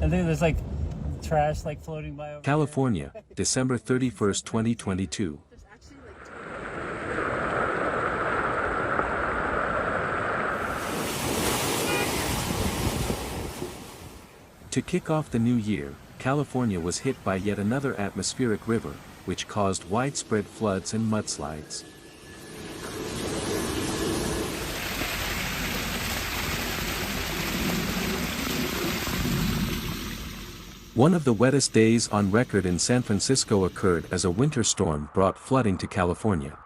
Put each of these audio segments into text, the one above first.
I think there's like trash like floating by over California, December 31st, 2022. To kick off the new year, California was hit by yet another atmospheric river, which caused widespread floods and mudslides. One of the wettest days on record in San Francisco occurred as a winter storm brought flooding to California.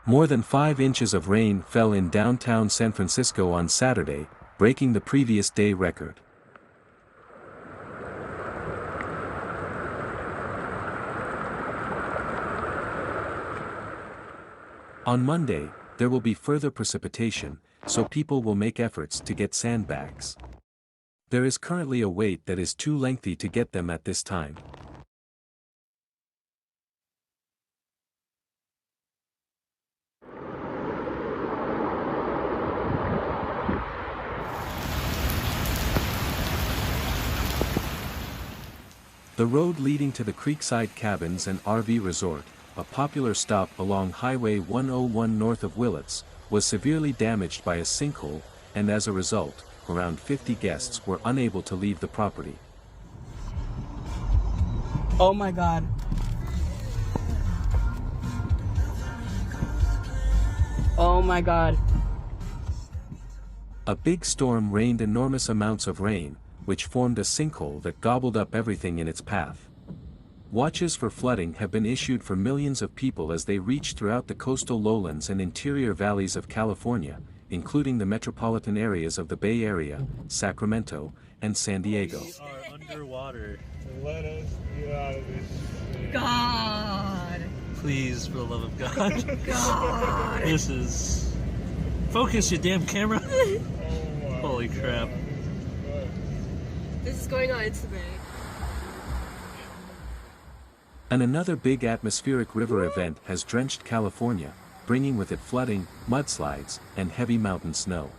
More than 5 inches of rain fell in downtown San Francisco on Saturday, breaking the previous day record. On Monday, there will be further precipitation, so people will make efforts to get sandbags. There is currently a wait that is too lengthy to get them at this time. The road leading to the Creekside Cabins and RV Resort, a popular stop along Highway 101 north of Willits, was severely damaged by a sinkhole, and as a result, around 50 guests were unable to leave the property. Oh my God. Oh my God. A big storm rained enormous amounts of rain, which formed a sinkhole that gobbled up everything in its path. Watches for flooding have been issued for millions of people as they reach throughout the coastal lowlands and interior valleys of California, including the metropolitan areas of the Bay Area, Sacramento, and San Diego. We are underwater. Let us get out of this. God. Please, for the love of God. God. This is... Focus your damn camera. Oh my Holy crap. This is going on Instagram. And another big atmospheric river event has drenched California, bringing with it flooding, mudslides, and heavy mountain snow.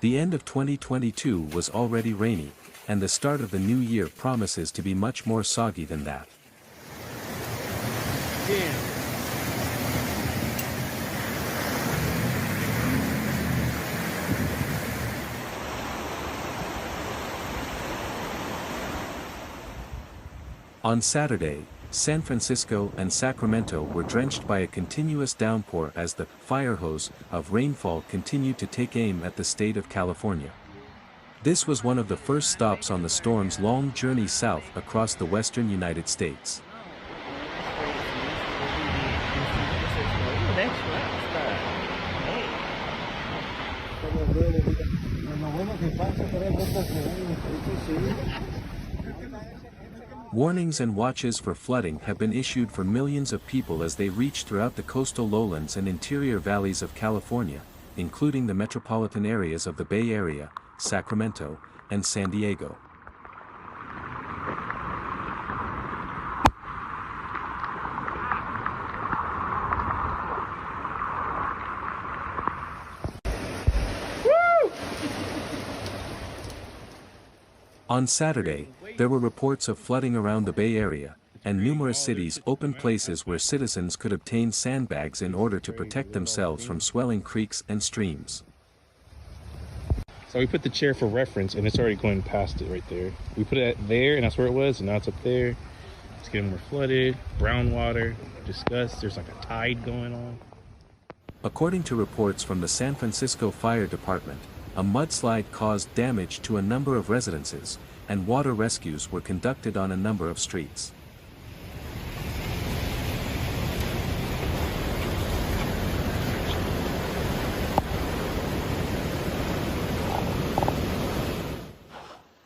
The end of 2022 was already rainy, and the start of the new year promises to be much more soggy than that. Damn. On Saturday, San Francisco and Sacramento were drenched by a continuous downpour as the fire hose of rainfall continued to take aim at the state of California. This was one of the first stops on the storm's long journey south across the western United States. Warnings and watches for flooding have been issued for millions of people as they reach throughout the coastal lowlands and interior valleys of California, including the metropolitan areas of the Bay Area, Sacramento, and San Diego. On Saturday, there were reports of flooding around the Bay Area, and numerous cities opened places where citizens could obtain sandbags in order to protect themselves from swelling creeks and streams. So we put the chair for reference, and it's already going past it right there. We put it there, and that's where it was, and now it's up there. It's getting more flooded, brown water, disgust. There's like a tide going on. According to reports from the San Francisco Fire Department, a mudslide caused damage to a number of residences, and water rescues were conducted on a number of streets.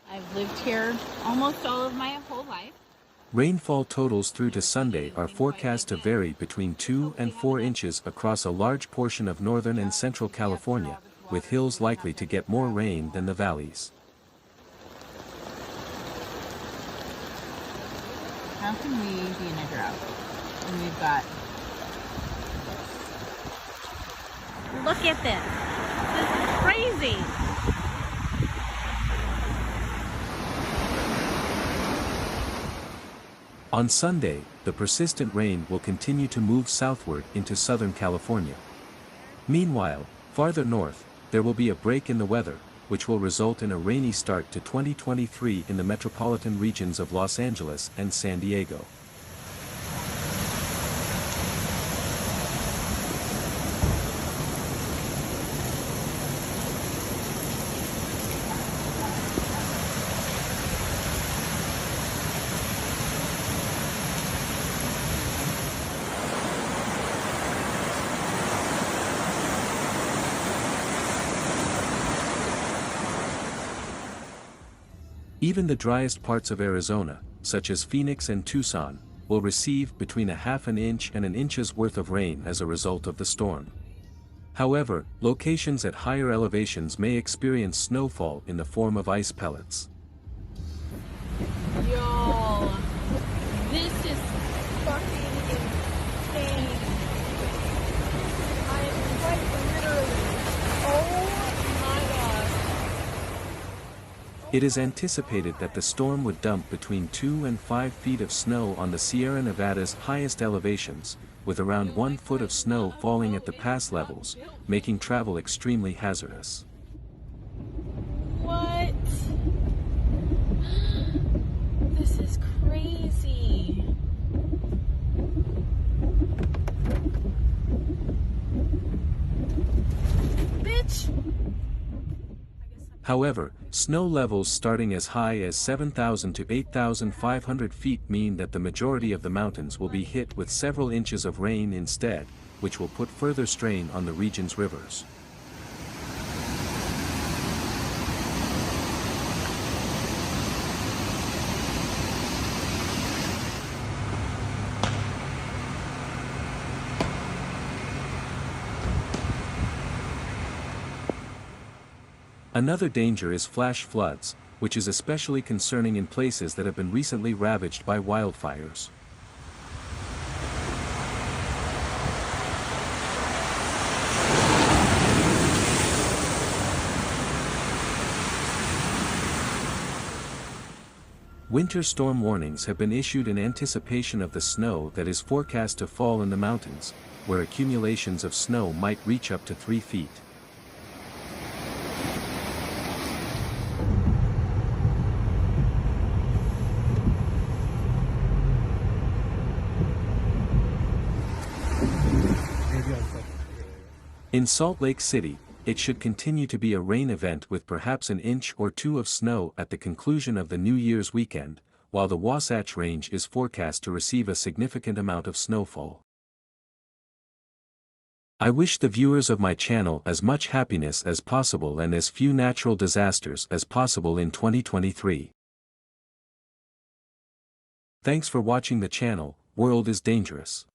I've lived here almost all of my whole life. Rainfall totals through to Sunday are forecast to vary between 2 and 4 inches across a large portion of northern and central California, with hills likely to get more rain than the valleys. How can we be in a drought? And we've got... Look at this. This is crazy. On Sunday, the persistent rain will continue to move southward into Southern California. Meanwhile, farther north, there will be a break in the weather, which will result in a rainy start to 2023 in the metropolitan regions of Los Angeles and San Diego. Even the driest parts of Arizona, such as Phoenix and Tucson, will receive between a half an inch and an inch's worth of rain as a result of the storm. However, locations at higher elevations may experience snowfall in the form of ice pellets. Y'all, this is fucking insane. I am quite literally. Oh my god. It is anticipated that the storm would dump between 2 and 5 feet of snow on the Sierra Nevada's highest elevations, with around 1 foot of snow falling at the pass levels, making travel extremely hazardous. What? This is crazy. Bitch. However, snow levels starting as high as 7,000 to 8,500 feet mean that the majority of the mountains will be hit with several inches of rain instead, which will put further strain on the region's rivers. Another danger is flash floods, which is especially concerning in places that have been recently ravaged by wildfires. Winter storm warnings have been issued in anticipation of the snow that is forecast to fall in the mountains, where accumulations of snow might reach up to 3 feet. In Salt Lake City, it should continue to be a rain event with perhaps an inch or two of snow at the conclusion of the New Year's weekend, while the Wasatch Range is forecast to receive a significant amount of snowfall. I wish the viewers of my channel as much happiness as possible and as few natural disasters as possible in 2023. Thanks for watching the channel. World is Dangerous.